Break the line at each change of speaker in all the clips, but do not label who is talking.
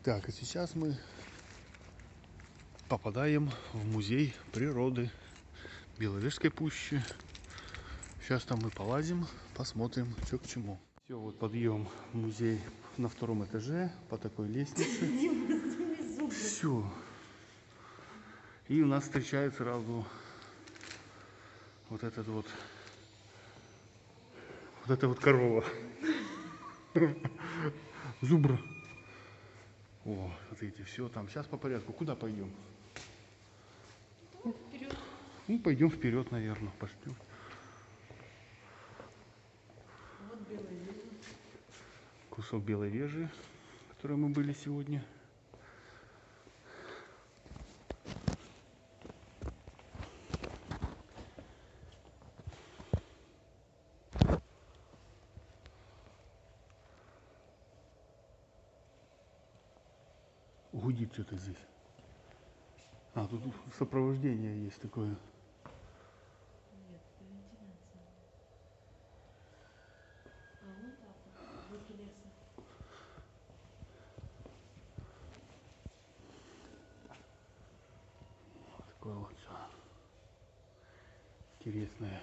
Так, и сейчас мы попадаем в музей природы Беловежской пущи. Сейчас там мы полазим, посмотрим, что к чему. Все, вот подъем в музей на втором этаже по такой лестнице. Все. И у нас встречает сразу вот эта вот корова. Зубр. О, смотрите, все там. Сейчас по порядку. Куда пойдем?
Вперед.
Ну, пойдем вперед, наверное. Пошлем.
Вот белая вежа.
Кусок белой вежи, в которой мы были сегодня. Гудит что-то здесь. А, тут сопровождение есть такое.
Нет, это вентиляция. А вон так вот, звуки леса.
Такое вот все интересное.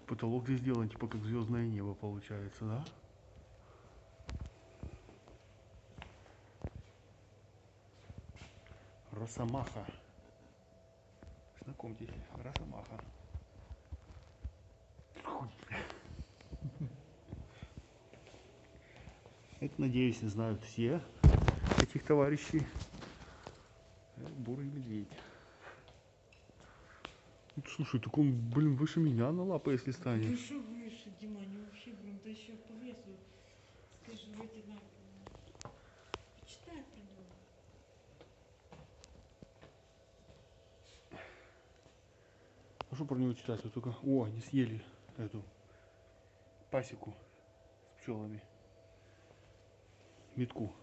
Потолок здесь сделан типа как звездное небо получается, да? Росомаха. Знакомьтесь, Росомаха. Это, надеюсь, знают все этих товарищей. Бурый медведь. Слушай, так он, блин, выше меня на лапы, если станет.
Выше, Дима, они вообще, блин, да еще по весу. Скажи, эти на... Почитай про него.
А что про него читать? Вот только... О, они съели эту пасеку с пчелами. Метку.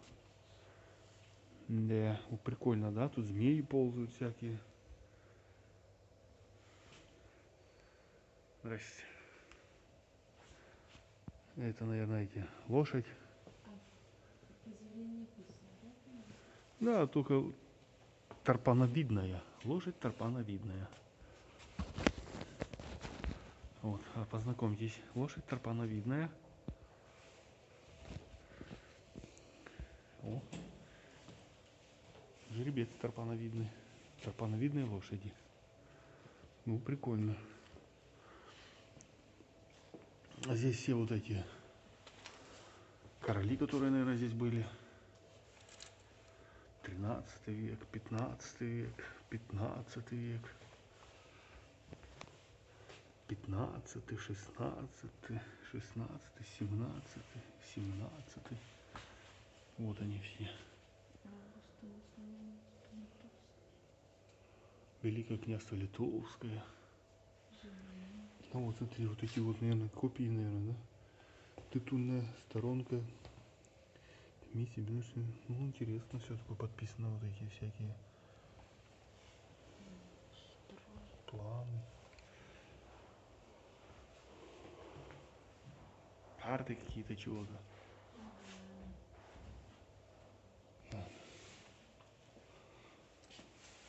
Да, прикольно, да? Тут змеи ползают всякие. Здрасте. Это, наверное, эти лошадь.
Позелень не писано, да?
Да, только тарпановидная. Лошадь тарпановидная. Вот, а познакомьтесь, лошадь тарпановидная. О, жеребец тарпановидный. Тарпановидные лошади. Ну, прикольно. А здесь все вот эти короли, которые, наверное, здесь были. 13 век, 15 век, 15 век. 15, 16, 16, 17, 17. Вот они все. Великое княжество Литовское. Ну вот смотри, вот такие вот, наверное, копии, наверное, да? Титульная сторонка. Миссия, ну интересно, все такое подписано, вот эти всякие планы. Карты какие-то чего-то.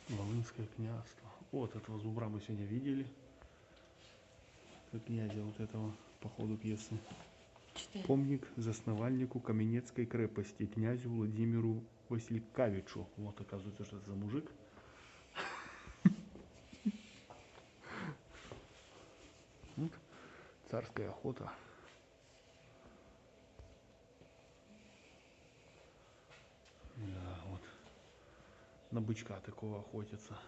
Волынское княжество. Вот этого зубра мы сегодня видели. Как князя вот этого по ходу пьесы.
Читай.
Помник засновальнику Каменецкой крепости, князю Владимиру Василькавичу. Вот, оказывается, что это за мужик. Вот. Царская охота. Да, вот. На бычка такого охотятся.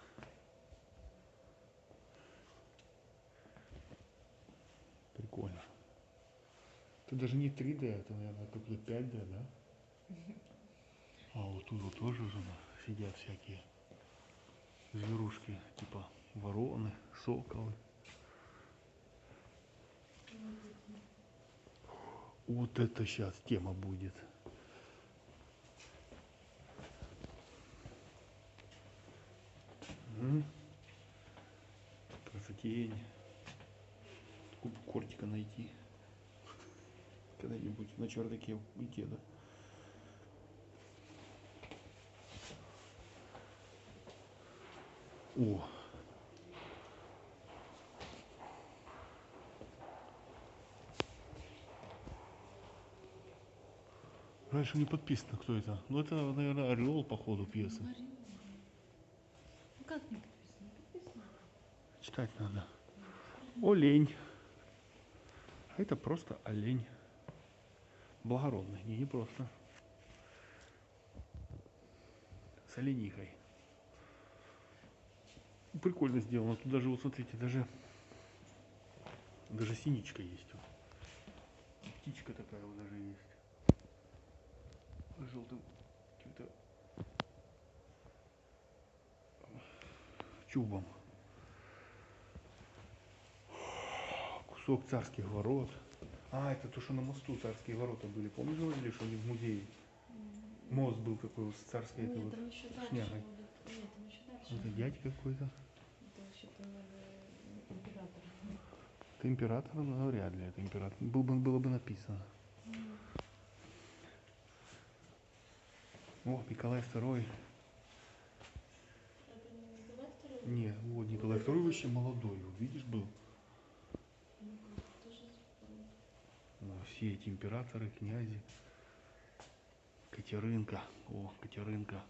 Прикольно. Это даже не 3D, это, наверное, какой-то 5D, да? А вот тут вот тоже сидят всякие зверушки, типа вороны, соколы. Вот это сейчас тема будет. Красотень. Куб кортика найти. когда-нибудь на чердаке у деда. О! Раньше не подписано, кто это. Ну это, наверное, Орел по ходу пьесы.
Орел, да. Ну как не подписано? Подписано.
Читать надо. Олень. А это просто олень. Благородный, не просто. С оленихой. Прикольно сделано. Тут даже, вот смотрите, даже синичка есть. Птичка такая вот даже есть. С желтым каким-то чубом. Кусок царских ворот. А, это то, что на мосту царские ворота были. Помнишь, говорили, что они в музее? Мост был такой вот с царской этой
Нет,
вот
там еще дальше
шнягой.
будут. Нет, там еще дальше.
Это дядька какой-то.
Это вообще-то надо император.
Это император? Ну, вряд ли это император. Было бы написано. О, Николай II.
Это не Николай II?
Не, вот Николай II вообще молодой. Вот видишь, был.
Ну-ка, тоже вспомнил.
Все эти императоры, князи. Катеринка. О, Катеринка.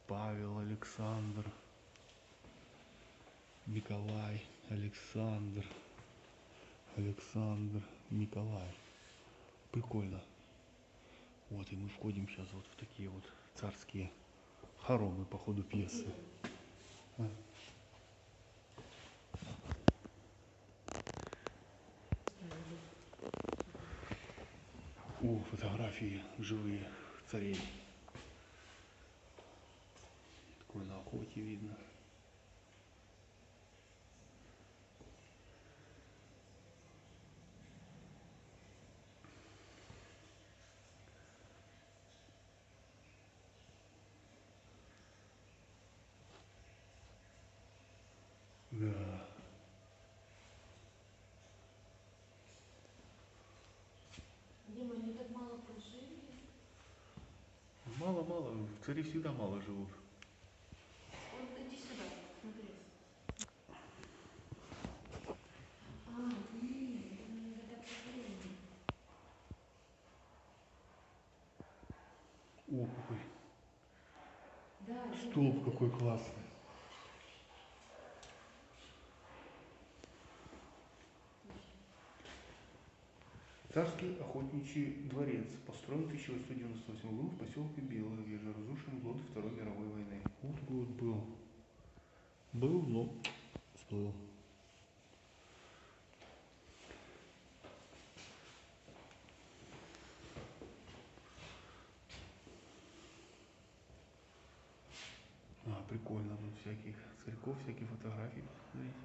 Павел, Александр. Николай, Александр. Александр, Николай. Прикольно. Вот, и мы входим сейчас вот в такие вот царские хоромы по ходу пьесы. О, фотографии живые царей. Такое на охоте видно. Да.
Дима, они так мало прожили.
Мало-мало. Цари всегда мало живут.
Вот иди сюда, смотри. А, нет, это не так поколение.
О, какой
Да, Дима,
столб какой классный. Царский охотничий дворец построен в 1898 году в поселке Белая Вежа, разрушен в годы Второй мировой войны. Вот год был. Был, но сплыл. А, прикольно, тут всяких царьков, всякие фотографии. Смотрите.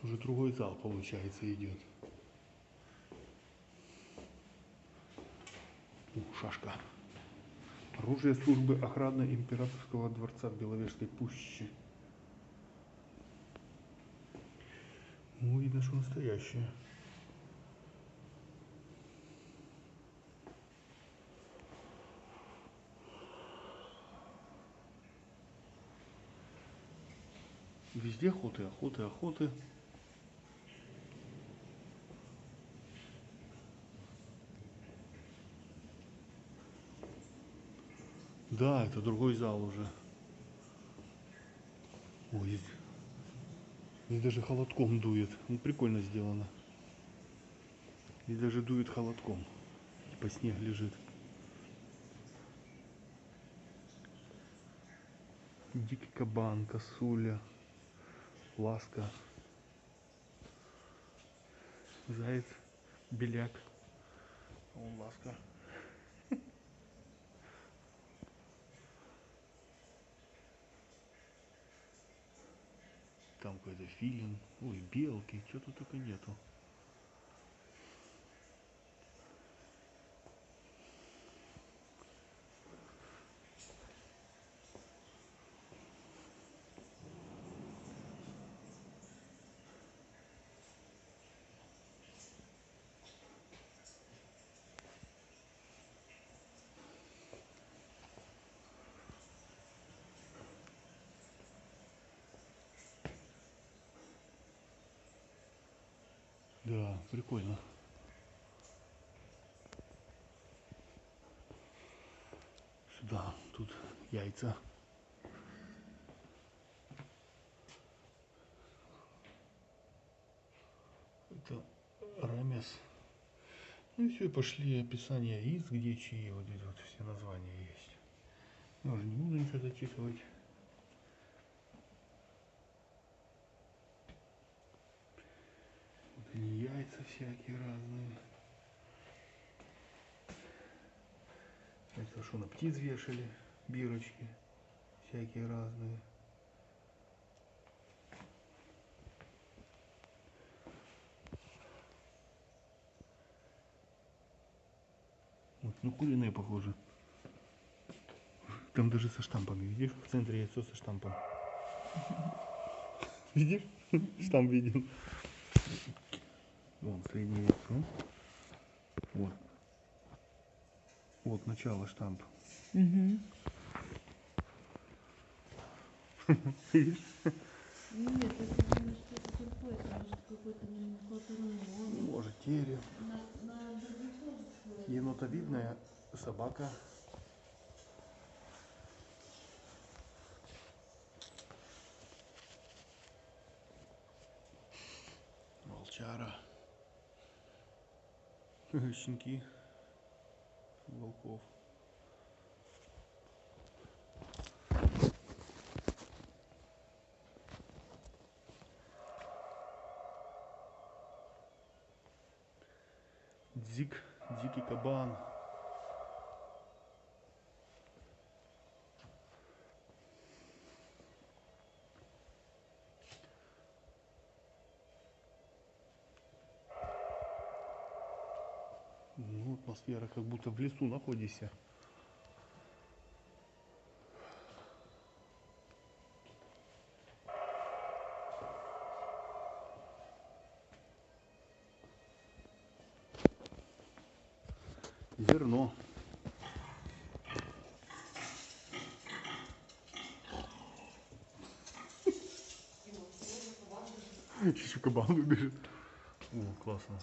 Уже другой зал, получается, идет. Шашка. Оружие службы охраны императорского дворца в Беловежской пуще. Ну, видно, что настоящее. Везде охоты, охоты, охоты. Да, это другой зал уже. Ой, здесь даже холодком дует. Ну, прикольно сделано. И даже дует холодком. Типа снег лежит. Дикий кабан, косуля, ласка, заяц, беляк. Вон ласка. Там какой-то филин. Ой, белки. Чего тут только нету. Да, прикольно. Сюда, тут яйца. Это рамес. Ну и все, пошли описания яиц, где чьи, вот здесь вот все названия есть. Я уже не буду ничего зачитывать. Вот они, яйца всякие разные. Это что, на птиц вешали, бирочки всякие разные. Вот, ну куриные похоже. Там даже со штампами, видишь? В центре яйцо со штампом. Видишь? Штамп виден. Вон среднее яйцо. Вот. Вот начало штампа.
Угу.
Видишь?
Нет, это не что-то другое, это может какой-то номенклатурный.
Может терек.
На других тоже.
Енотовидная собака. Волчара. Щенки волков. Дикий кабан. Ну, атмосфера, как будто в лесу находишься. Зерно. Еще кабан выбежит. О, классно.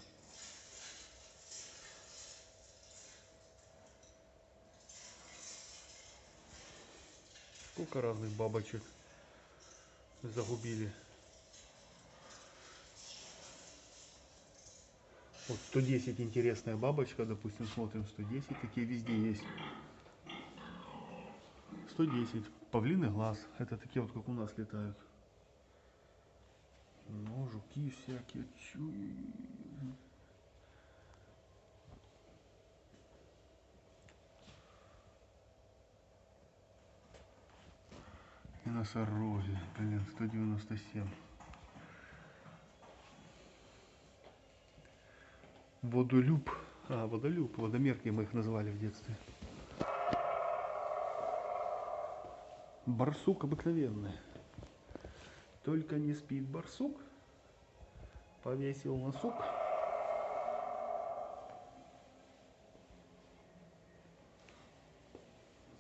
Сколько разных бабочек загубили. Вот 110 интересная бабочка, допустим, смотрим 110, такие везде есть. 110. Павлиный глаз. Это такие вот, как у нас летают. Ну, жуки всякие. И носороги. Блин, 197. Водолюб. Водолюб. Водомерки мы их называли в детстве. Барсук обыкновенный. Только не спит барсук. Повесил на сук.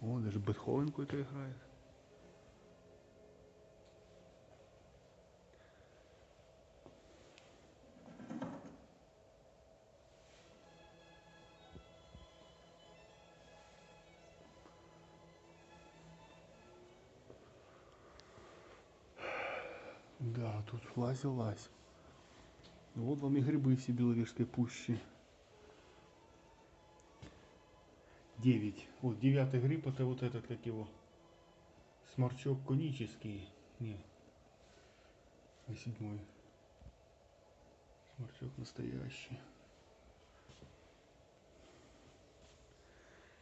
О, даже Бетховен какой-то играет. Да, тут лазь. Вот вам и грибы все Беловежской пущи. 9. Вот 9-й гриб, это вот этот, как его. Сморчок конический. Не. А 7-й. Сморчок настоящий.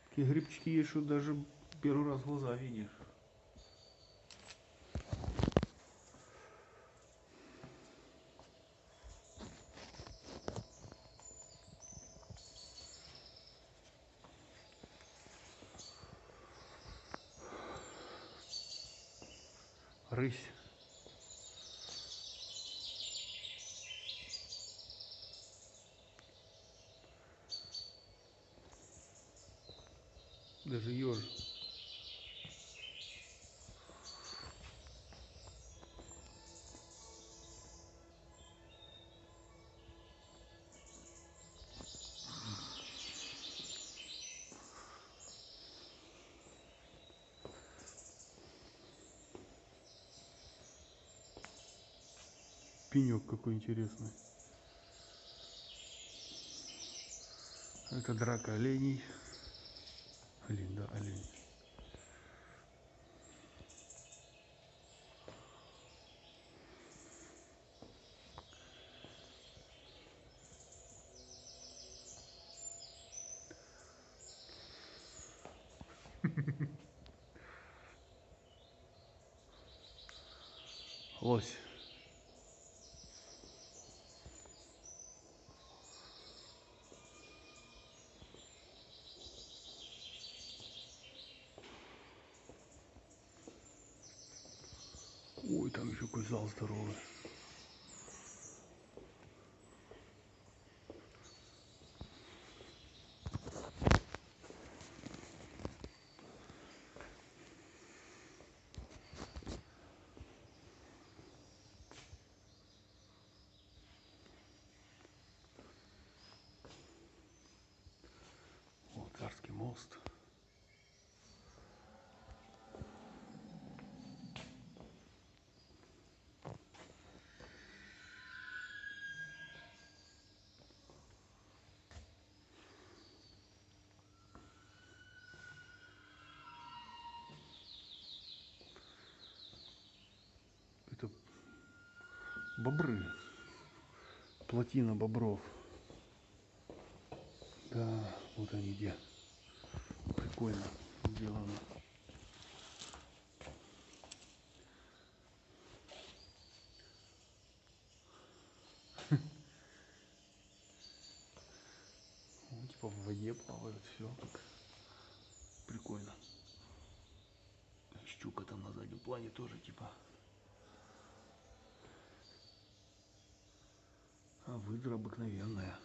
Такие грибчики есть, что даже первый раз в глаза видишь. Рысь. Даже еж. пенек какой интересный. Это драка оленей. Олень, да, олень. Лось. Ой, там еще какой зал здоровый. О, Царский мост. Это бобры. Плотина бобров. Да, вот они где. Прикольно сделано. Ну, типа в воде плавают, все так прикольно. Щука там на заднем плане тоже типа. А выдра обыкновенная.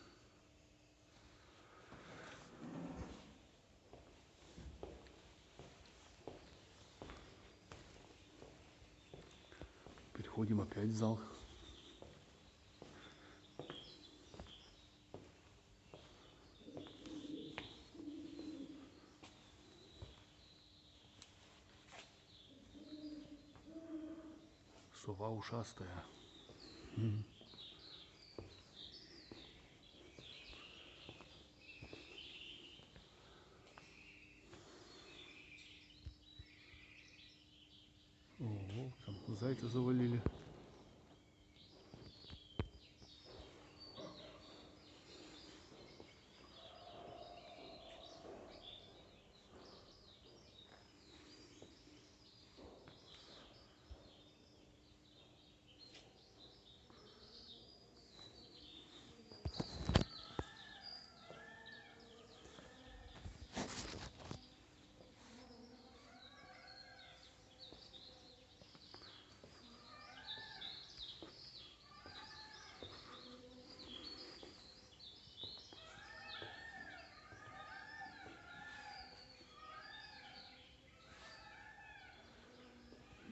Переходим опять в зал. Сова ушастая. Ого, там зайца завалили.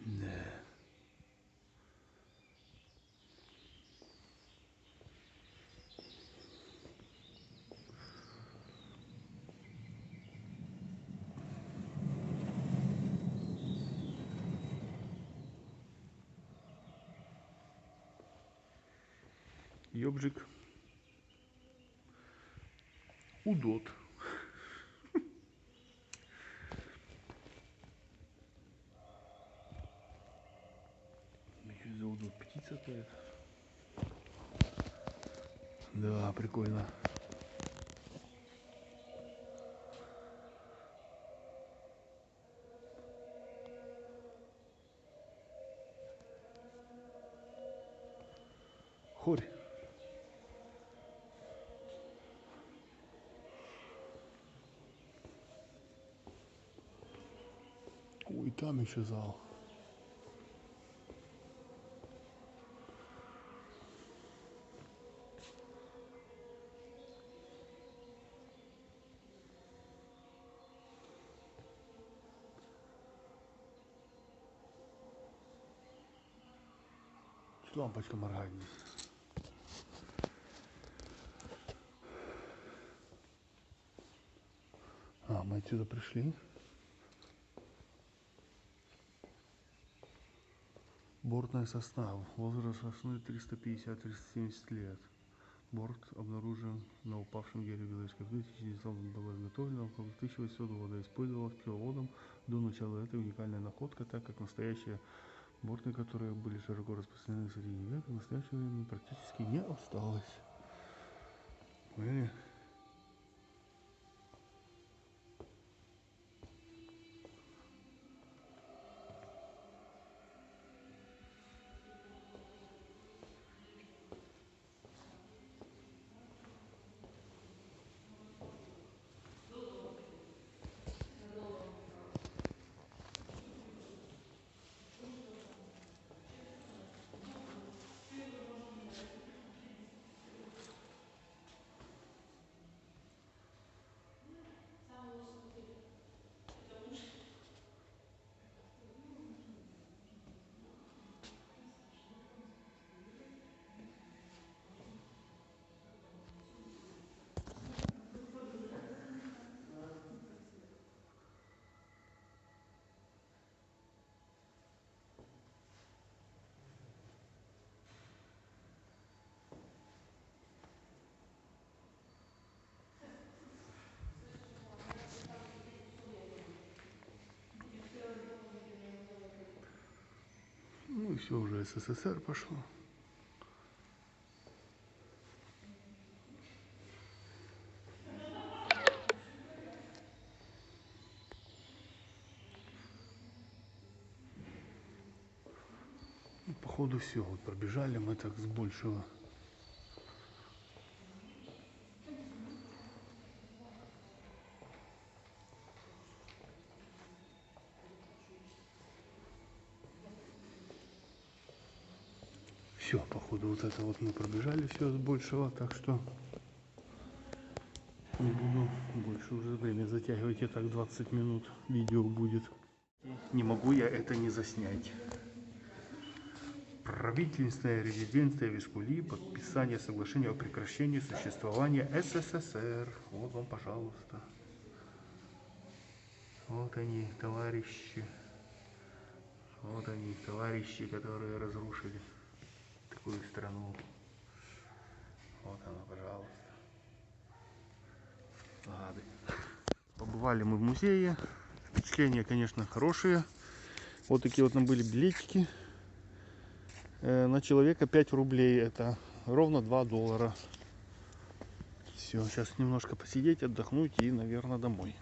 Да. Ёбжик. Удот. Что за удот? Птица какая-то. Да, прикольно. Хорь. Ой, там еще зал. Что лампочка моргает здесь? А, мы отсюда пришли. Бортный состав. Возраст сосны 350-370 лет. Борт обнаружен на упавшем дереве Беловежской. В 2010 было изготовлено, около 1800 года использовалось пчеловодом до начала. Это уникальная находка, так как настоящие борты, которые были широко распространены в средние века, в настоящее время практически не осталось. Поняли? Ну и все, уже СССР пошло. Ну, походу все, вот пробежали мы так с большего. Все, походу вот это вот мы пробежали все с большего, так что не буду больше уже время затягивать, и так 20 минут видео будет. Не могу я это не заснять. Правительственная резиденция Вишкули, подписание соглашения о прекращении существования СССР. Вот вам, пожалуйста. Вот они, товарищи. Вот они, товарищи, которые разрушили такую страну. Вот она, пожалуйста. Гады. Побывали мы в музее. Впечатления, конечно, хорошие. Вот такие вот нам были билетики. На человека 5 рублей. Это ровно 2 доллара. Все, сейчас немножко посидеть, отдохнуть и, наверное, домой.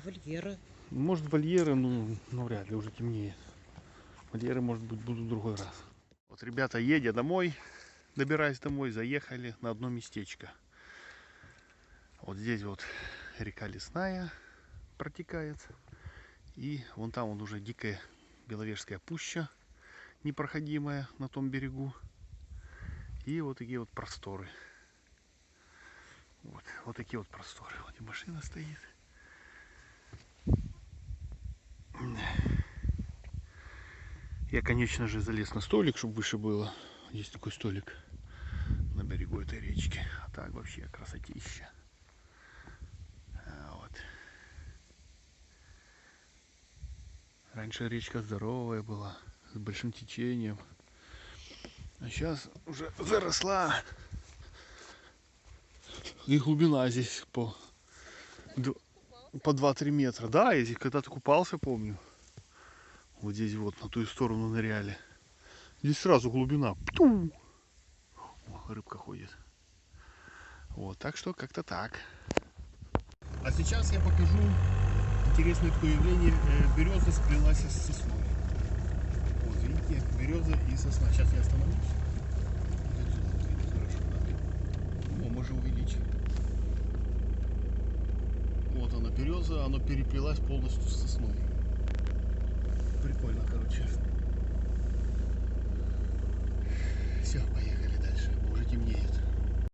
Вольеры.
Может, вольеры, ну вряд ли, уже темнеет. Вольеры, может быть, будут в другой раз. Вот, ребята, едя домой, добираясь домой, заехали на одно местечко. Вот здесь вот река Лесная протекает. И вон там вон уже дикая Беловежская пуща, непроходимая на том берегу. И вот такие вот просторы. Вот такие вот просторы. Вот и машина стоит. Я, конечно же, залез на столик, чтобы выше было. Есть такой столик на берегу этой речки. А так вообще красотища. Вот. Раньше речка здоровая была, с большим течением. А сейчас уже заросла. И глубина здесь по 2-3 метра. Да, я здесь когда-то купался, помню. Вот здесь вот, на ту сторону ныряли. Здесь сразу глубина. Пту! О, рыбка ходит. Вот, так что как-то так. А сейчас я покажу интересное такое явление. Береза сплелась с сосной. Вот, видите, береза и сосна. Сейчас я остановлюсь. Вот отсюда вот видно хорошо, да? О, можно увеличить. Вот она, береза, она переплелась полностью с сосной. Прикольно, короче. Все, поехали.